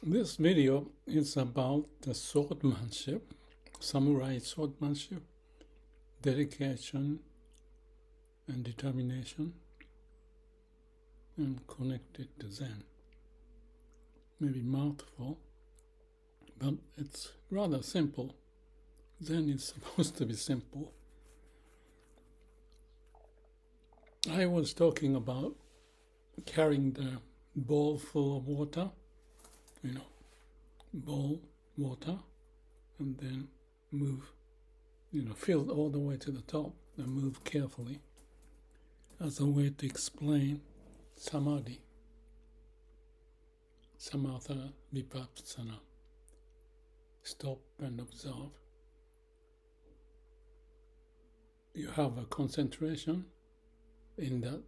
This video is about the swordsmanship, samurai swordsmanship, dedication and determination, and connected to Zen. Maybe mouthful, but it's rather simple. Zen is supposed to be simple. I was talking about carrying the bowl full of water, bowl, water, and then move, fill all the way to the top and move carefully as a way to explain samadhi, samatha vipassana, stop and observe. You have a concentration in that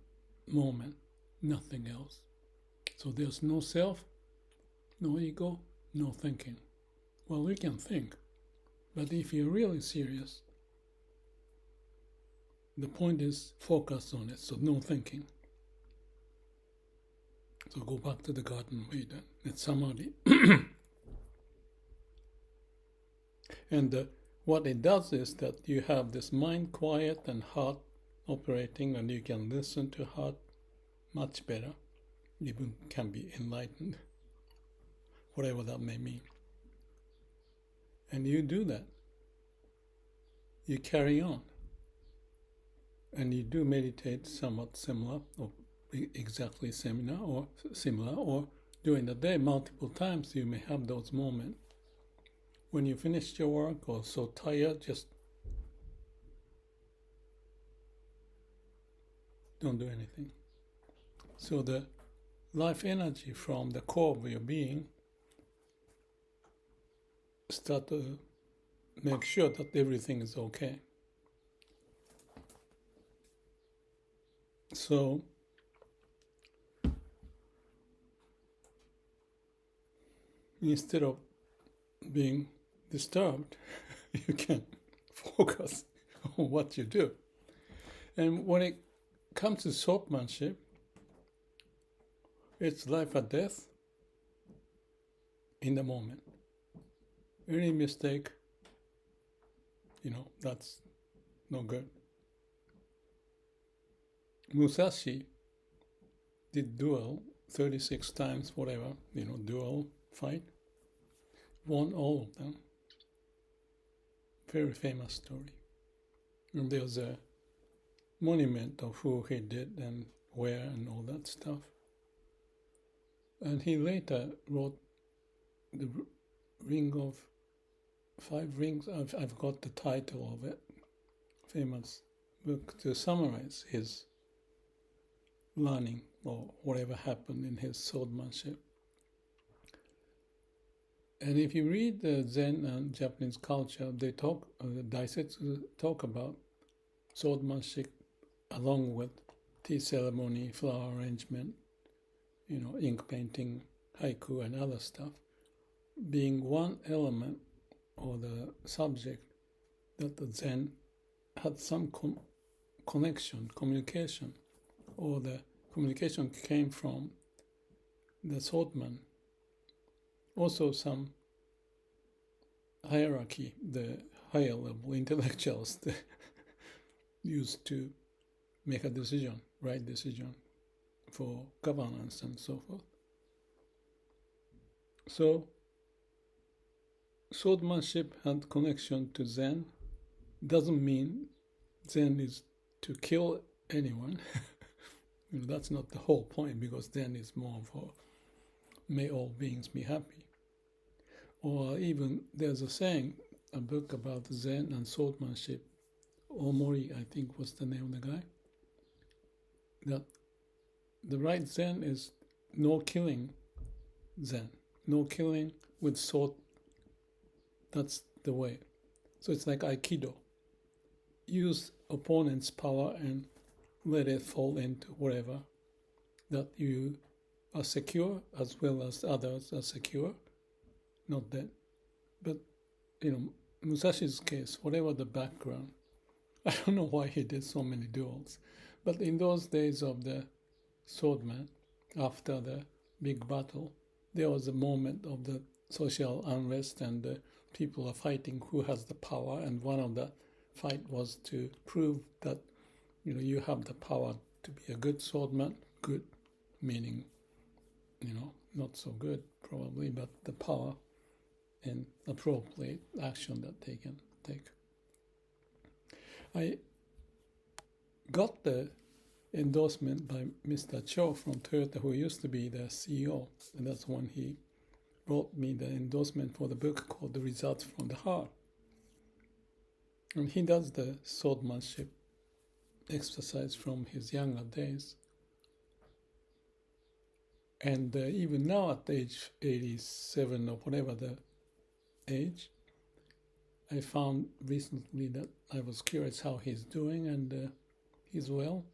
moment, nothing else. So there's no self, no ego, no thinking. Well, we can think, but if you're really serious, the point is focus on it, so no thinking. So go back to the Garden of Eden, it's samadhi. And what it does is that you have this mind quiet and heart operating, and you can listen to heart much better, even can be enlightened, whatever that may mean. And you do that. You carry on. And you do meditate somewhat similar, or exactly similar, or during the day, multiple times you may have those moments. When you finish your work or so tired, just don't do anything. So the life energy from the core of your being start to make sure that everything is okay. So instead of being disturbed, you can focus on what you do. And when it comes to swordsmanship, it's life or death in the moment. Any mistake, that's no good. Musashi did duel 36 times, whatever, duel fight. Won all of them. Very famous story. And there's a monument of who he did and where and all that stuff. And he later wrote the Ring of 5 Rings. I've got the title of it. Famous book to summarize his learning or whatever happened in his swordsmanship. And if you read the Zen and Japanese culture, they talk, the Daisetsu talk about swordsmanship along with tea ceremony, flower arrangement, ink painting, haiku, and other stuff, being one element or the subject that the Zen had some connection, communication, or the communication came from the swordsman. Also some hierarchy, the higher level intellectuals used to make a decision, right decision for governance and so forth. So swordsmanship had connection to Zen. Doesn't mean Zen is to kill anyone. That's not the whole point, because Zen is more for may all beings be happy. Or even there's a saying, a book about Zen and swordsmanship. Omori, I think, was the name of the guy. That the right Zen is no killing Zen. No killing with sword. That's the way. So it's like Aikido. Use opponent's power and let it fall into whatever. That you are secure as well as others are secure. Not that. But, Musashi's case, whatever the background, I don't know why he did so many duels. But in those days of the swordman, after the big battle, there was a moment of the social unrest and people are fighting who has the power, and one of the fight was to prove that you have the power to be a good swordman. Good meaning not so good probably, but the power and appropriate action that they can take. I got the endorsement by Mr. Cho from Toyota, who used to be the CEO, and that's when he wrote me the endorsement for the book called The Results from the Heart. And he does the swordsmanship exercise from his younger days. And even now at age 87 or whatever the age, I found recently that I was curious how he's doing, and he's well,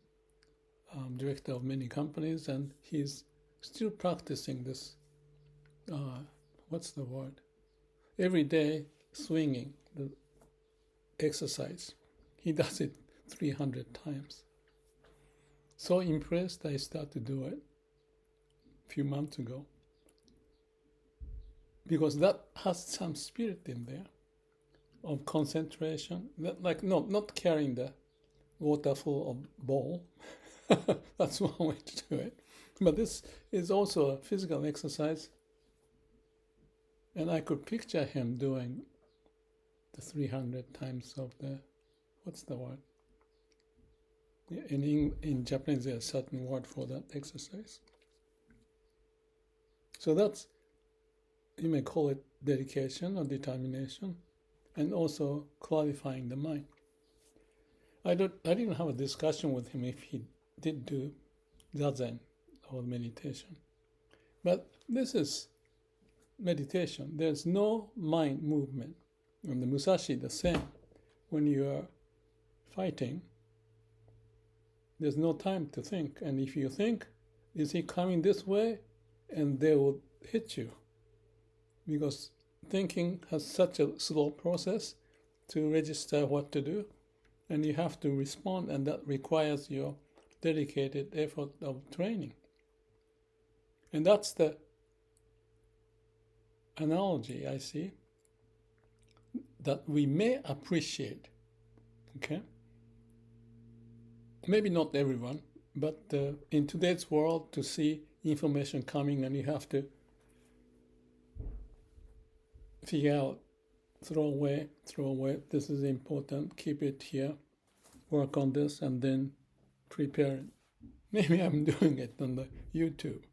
director of many companies, and he's still practicing this, what's the word? Every day swinging, the exercise. He does it 300 times. So impressed, I started to do it a few months ago, because that has some spirit in there of concentration. Not carrying the water full of bowl. That's one way to do it. But this is also a physical exercise, and I could picture him doing the 300 times of the, what's the word? In Japanese, there's a certain word for that exercise. So that's, you may call it dedication or determination, and also clarifying the mind. I didn't have a discussion with him if he did do zazen or meditation. But this is meditation. There's no mind movement. And the Musashi, the same. When you are fighting, there's no time to think. And if you think, is he coming this way? And they will hit you. Because thinking has such a slow process to register what to do. And you have to respond, and that requires your dedicated effort of training. And that's the analogy I see that we may appreciate, okay? Maybe not everyone, but in today's world, to see information coming and you have to figure out, throw away, this is important, keep it here, work on this, and then prepare it. Maybe I'm doing it on the YouTube.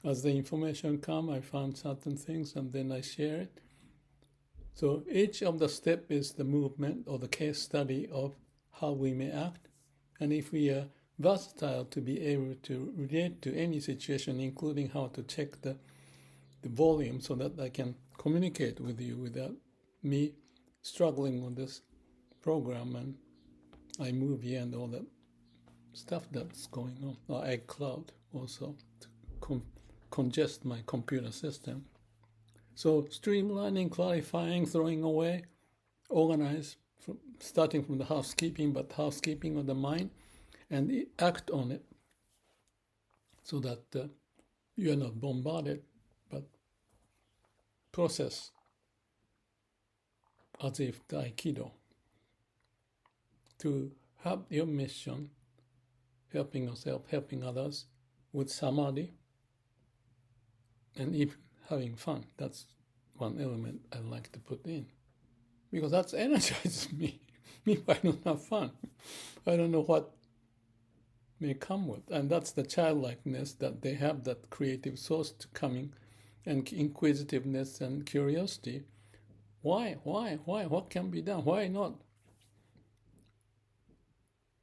As the information comes, I found certain things and then I share it. So each of the steps is the movement or the case study of how we may act. And if we are versatile to be able to relate to any situation, including how to check the volume so that I can communicate with you without me struggling with this program and iMovie and all that stuff that's going on, or iCloud also, to congest my computer system. So streamlining, clarifying, throwing away, organize, starting from the housekeeping, but housekeeping of the mind, and act on it so that you are not bombarded, but process as if the Aikido to have your mission, helping yourself, helping others with samadhi, and even having fun. That's one element I like to put in, because that's energizes me. If I don't have fun, I don't know what may come with. And that's the childlikeness that they have, that creative source to coming, and inquisitiveness and curiosity. Why? What can be done? Why not?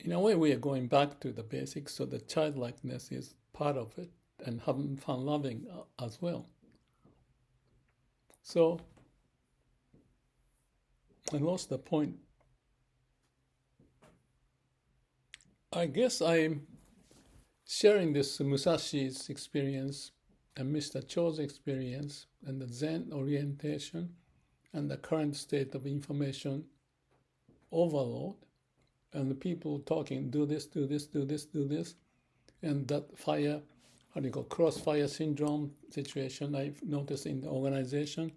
In a way, we are going back to the basics, so the childlikeness is part of it, and having fun, loving as well. So, I lost the point. I guess I'm sharing this Musashi's experience and Mr. Cho's experience and the Zen orientation and the current state of information overload, and the people talking, do this, and that fire how do you call, crossfire syndrome situation I've noticed in the organization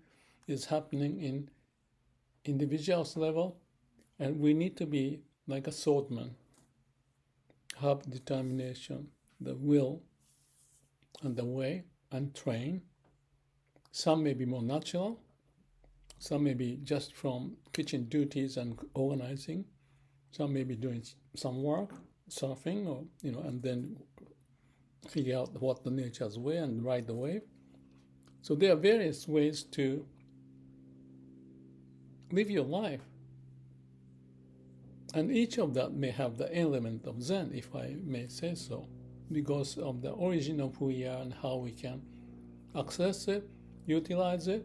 is happening in individuals level, and we need to be like a swordman, have determination, the will, and the way, and train. Some may be more natural, some may be just from kitchen duties and organizing, some may be doing some work, surfing, or and then figure out what the nature's way and ride the wave. So there are various ways to live your life. And each of that may have the element of Zen, if I may say so, because of the origin of who we are and how we can access it, utilize it,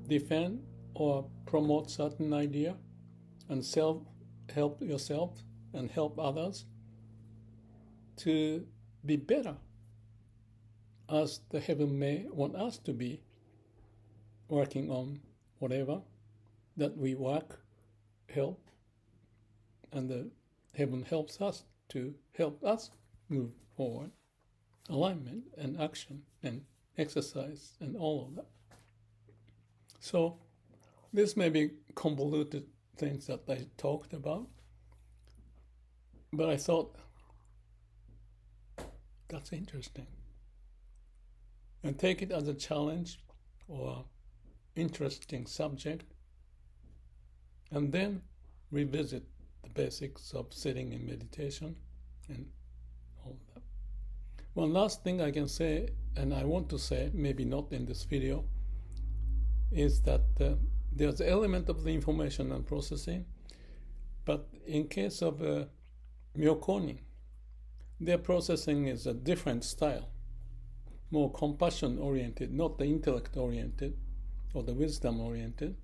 defend or promote certain idea, and help yourself and help others to be better as the heaven may want us to be, working on whatever that we work, help, and the heaven helps us to help us move forward. Alignment and action and exercise and all of that. So this may be convoluted things that I talked about, but I thought that's interesting. And take it as a challenge or interesting subject, and then revisit the basics of sitting in meditation and all of that. One last thing I can say, and I want to say, maybe not in this video, is that there's an element of the information and processing, but in case of Myokonin, their processing is a different style, more compassion-oriented, not the intellect-oriented or the wisdom-oriented.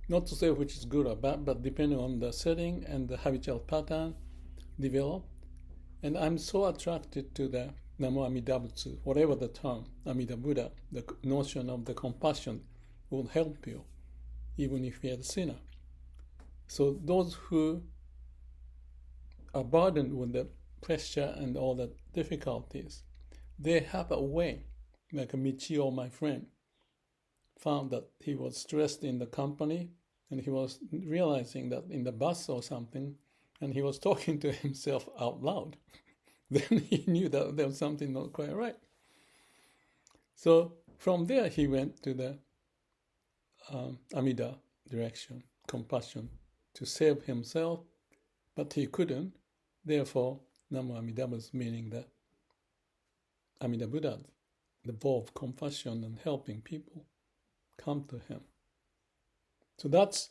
Not to say which is good or bad, but depending on the setting and the habitual pattern developed. And I'm so attracted to the Namo Amida Butsu, whatever the term, Amida Buddha, the notion of the compassion will help you, even if you're a sinner. So those who are burdened with the pressure and all the difficulties, they have a way, like Michio, my friend, found that he was stressed in the company, and he was realizing that in the bus or something, and he was talking to himself out loud. Then he knew that there was something not quite right. So from there he went to the Amida direction, compassion, to save himself, but he couldn't. Therefore, Namo Amida was meaning that Amida Buddha, the vow of compassion and helping people, come to him. So that's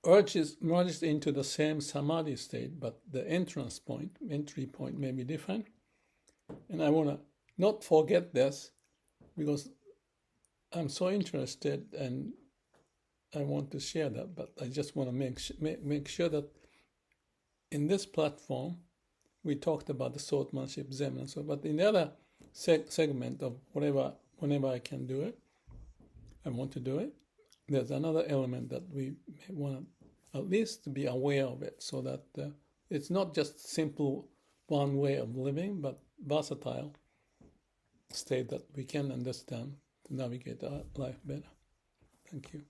merged into the same samadhi state, but the entry point may be different. And I want to not forget this, because I'm so interested and I want to share that, but I just want to make sure that in this platform, we talked about the swordsmanship, Zen, and so, but in the other segment of whenever I can do it, I want to do it, there's another element that we want to at least be aware of it, so that it's not just simple one way of living, but versatile state that we can understand to navigate our life better. Thank you.